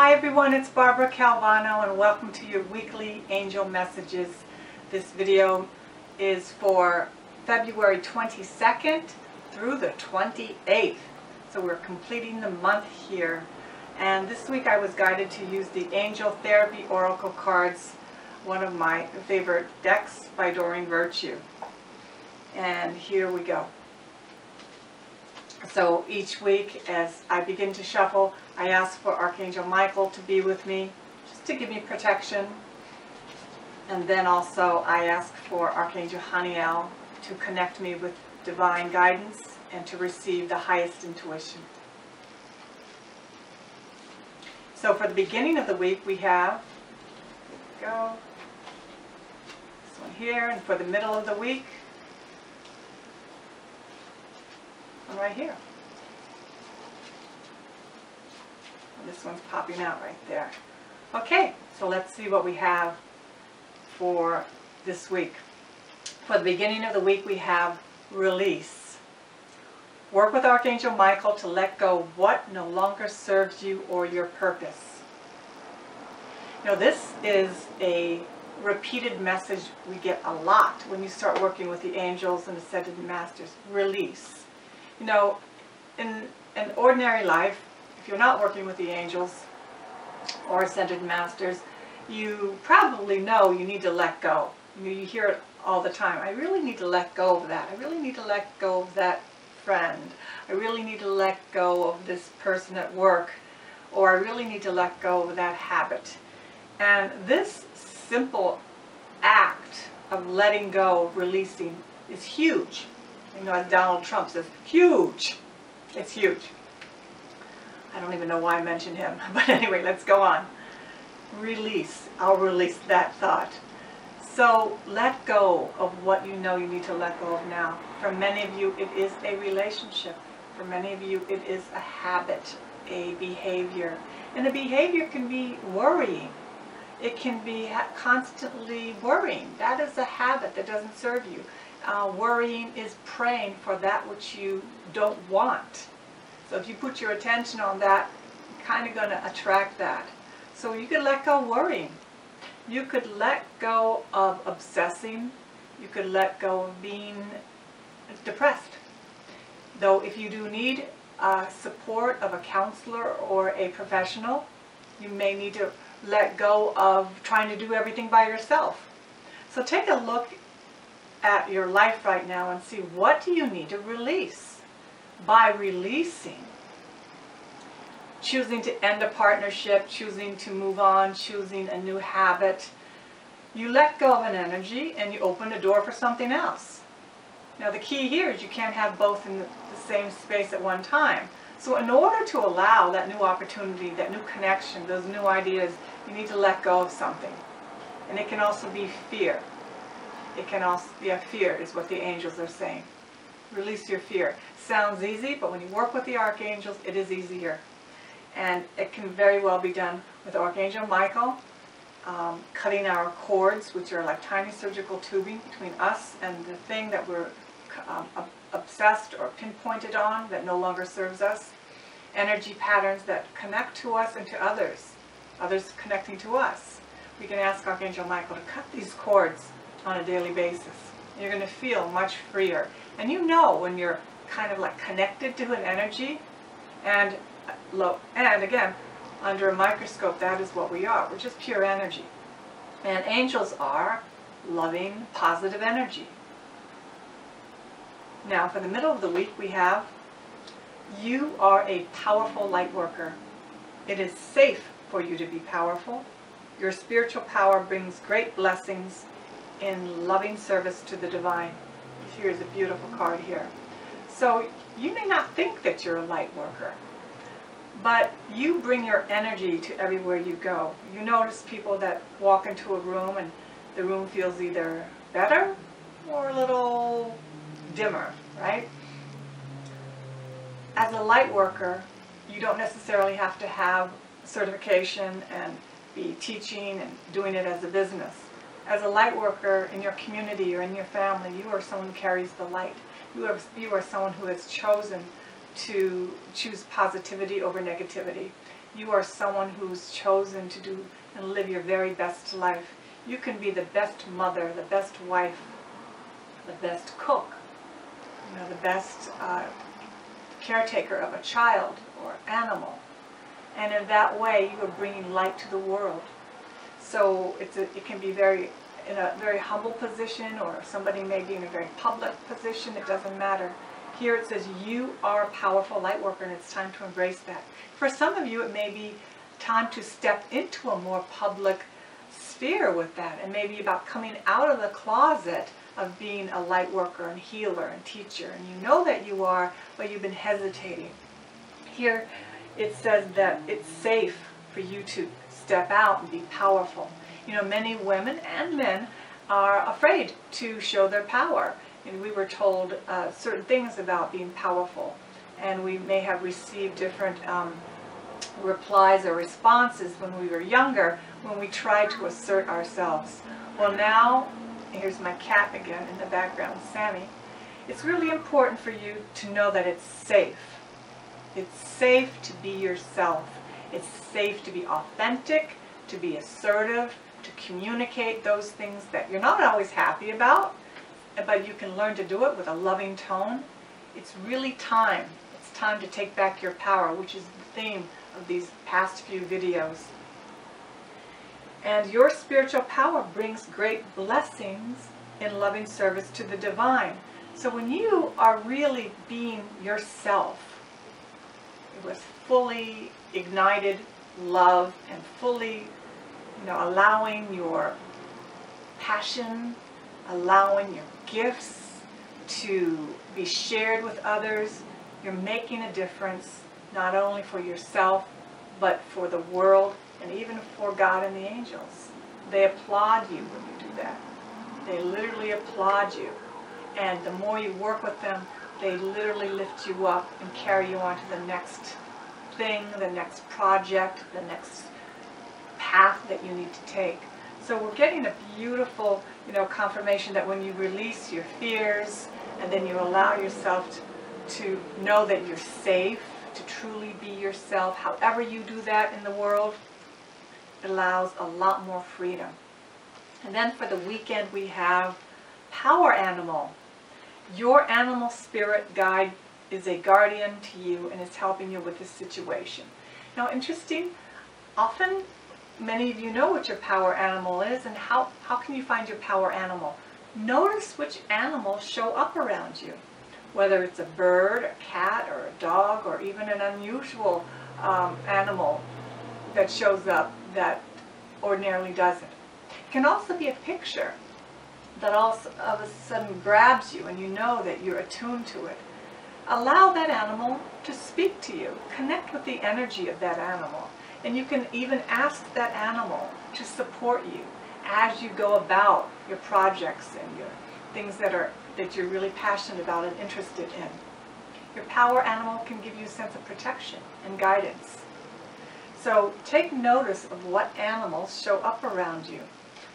Hi everyone, it's Barbara Calvano and welcome to your weekly angel messages. This video is for February 22nd through the 28th. So we're completing the month here. And this week I was guided to use the Angel Therapy Oracle cards, one of my favorite decks by Doreen Virtue. And here we go. So each week as I begin to shuffle, I ask for Archangel Michael to be with me, just to give me protection. And then also I ask for Archangel Haniel to connect me with divine guidance and to receive the highest intuition. So for the beginning of the week we have, here we go, this one here, and for the middle of the week, one right here. And this one's popping out right there. Okay, so let's see what we have for this week. For the beginning of the week we have release. Work with Archangel Michael to let go of what no longer serves you or your purpose. Now this is a repeated message we get a lot when you start working with the angels and ascended masters. Release. You know, in an ordinary life, if you're not working with the angels or ascended masters, you probably know you need to let go. You hear it all the time. I really need to let go of that. I really need to let go of that friend. I really need to let go of this person at work. Or I really need to let go of that habit. And this simple act of letting go, releasing, is huge. You know, as Donald Trump says, huge. It's huge. I don't even know why I mentioned him. But anyway, let's go on. Release. I'll release that thought. So let go of what you know you need to let go of now. For many of you, it is a relationship. For many of you, it is a habit, a behavior. And a behavior can be worrying. It can be constantly worrying. That is a habit that doesn't serve you. Worrying is praying for that which you don't want. So if you put your attention on that, you're kind of going to attract that. So you could let go of worrying. You could let go of obsessing. You could let go of being depressed. Though if you do need support of a counselor or a professional, you may need to let go of trying to do everything by yourself. So take a look at your life right now and see what do you need to release. By releasing, choosing to end a partnership, choosing to move on, choosing a new habit, you let go of an energy and you open the door for something else. Now the key here is you can't have both in the same space at one time. So in order to allow that new opportunity, that new connection, those new ideas, you need to let go of something. And it can also be fear. It can also be a fear, is what the angels are saying. Release your fear. Sounds easy, but when you work with the archangels, it is easier. And it can very well be done with Archangel Michael, cutting our cords, which are like tiny surgical tubing between us and the thing that we're obsessed or pinpointed on that no longer serves us. Energy patterns that connect to us and to others. Others connecting to us. We can ask Archangel Michael to cut these cords on a daily basis. You're going to feel much freer. And you know when you're kind of like connected to an energy, and again, under a microscope, that is what we are. We're just pure energy. And angels are loving, positive energy. Now, for the middle of the week, we have, you are a powerful light worker. It is safe for you to be powerful. Your spiritual power brings great blessings in loving service to the divine. Here's a beautiful card here. So you may not think that you're a light worker, but you bring your energy to everywhere you go. You notice people that walk into a room and the room feels either better or a little dimmer, right? As a light worker, you don't necessarily have to have certification and be teaching and doing it as a business. As a light worker in your community or in your family, you are someone who carries the light. You are someone who has chosen to choose positivity over negativity. you are someone who's chosen to do and live your very best life. You can be the best mother, the best wife, the best cook, the best caretaker of a child or animal. And in that way, you are bringing light to the world. So it can be in a very humble position, or somebody may be in a very public position. It doesn't matter. Here it says you are a powerful light worker, and it's time to embrace that. For some of you, it may be time to step into a more public sphere with that, and maybe about coming out of the closet of being a light worker and healer and teacher. And you know that you are, but you've been hesitating. Here it says that it's safe for you to step out and be powerful. Many women and men are afraid to show their power. And we were told certain things about being powerful. And we may have received different replies or responses when we were younger, when we tried to assert ourselves. Well, now, here's my cat again in the background, Sammy. It's really important for you to know that it's safe. It's safe to be yourself. It's safe to be authentic, to be assertive, to communicate those things that you're not always happy about, but you can learn to do it with a loving tone. It's really time. It's time to take back your power, which is the theme of these past few videos. And your spiritual power brings great blessings in loving service to the divine. So when you are really being yourself, with fully ignited love and fully, allowing your passion, allowing your gifts to be shared with others, you're making a difference not only for yourself, but for the world and even for God and the angels. They applaud you when you do that. They literally applaud you. And the more you work with them, they literally lift you up and carry you on to the next thing, the next project, the next path that you need to take. So we're getting a beautiful, confirmation that when you release your fears and then you allow yourself to know that you're safe, to truly be yourself, however you do that in the world, it allows a lot more freedom. And then for the weekend we have Power Animal. Your animal spirit guide is a guardian to you and is helping you with this situation. Now, interesting, often many of you know what your power animal is, and how can you find your power animal? Notice which animals show up around you, whether it's a bird, a cat, or a dog, or even an unusual animal that shows up that ordinarily doesn't. It can also be a picture that all of a sudden grabs you and you know that you're attuned to it. Allow that animal to speak to you. Connect with the energy of that animal. And you can even ask that animal to support you as you go about your projects and your things that you're really passionate about and interested in. Your power animal can give you a sense of protection and guidance. So take notice of what animals show up around you.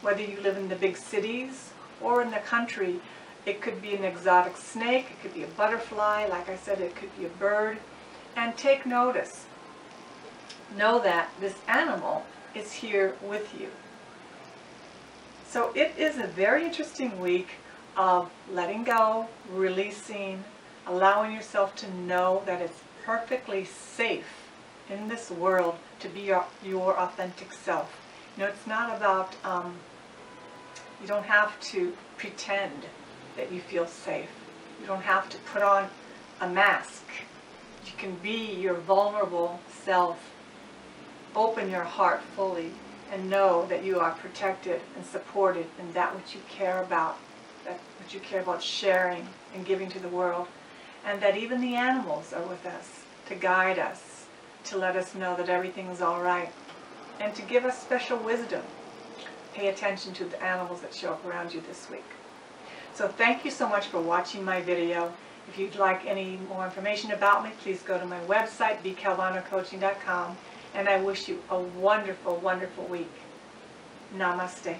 Whether you live in the big cities or in the country, it could be an exotic snake, it could be a butterfly, like I said, it could be a bird. And take notice. Know that this animal is here with you. So it is a very interesting week of letting go, releasing, allowing yourself to know that it's perfectly safe in this world to be your authentic self. It's not about, you don't have to pretend that you feel safe. You don't have to put on a mask. You can be your vulnerable self. Open your heart fully and know that you are protected and supported in that which you care about, that which you care about sharing and giving to the world, and that even the animals are with us to guide us, to let us know that everything is all right, and to give us special wisdom. Pay attention to the animals that show up around you this week. So thank you so much for watching my video. If you'd like any more information about me, please go to my website, bcalvanocoaching.com, and I wish you a wonderful, wonderful week. Namaste.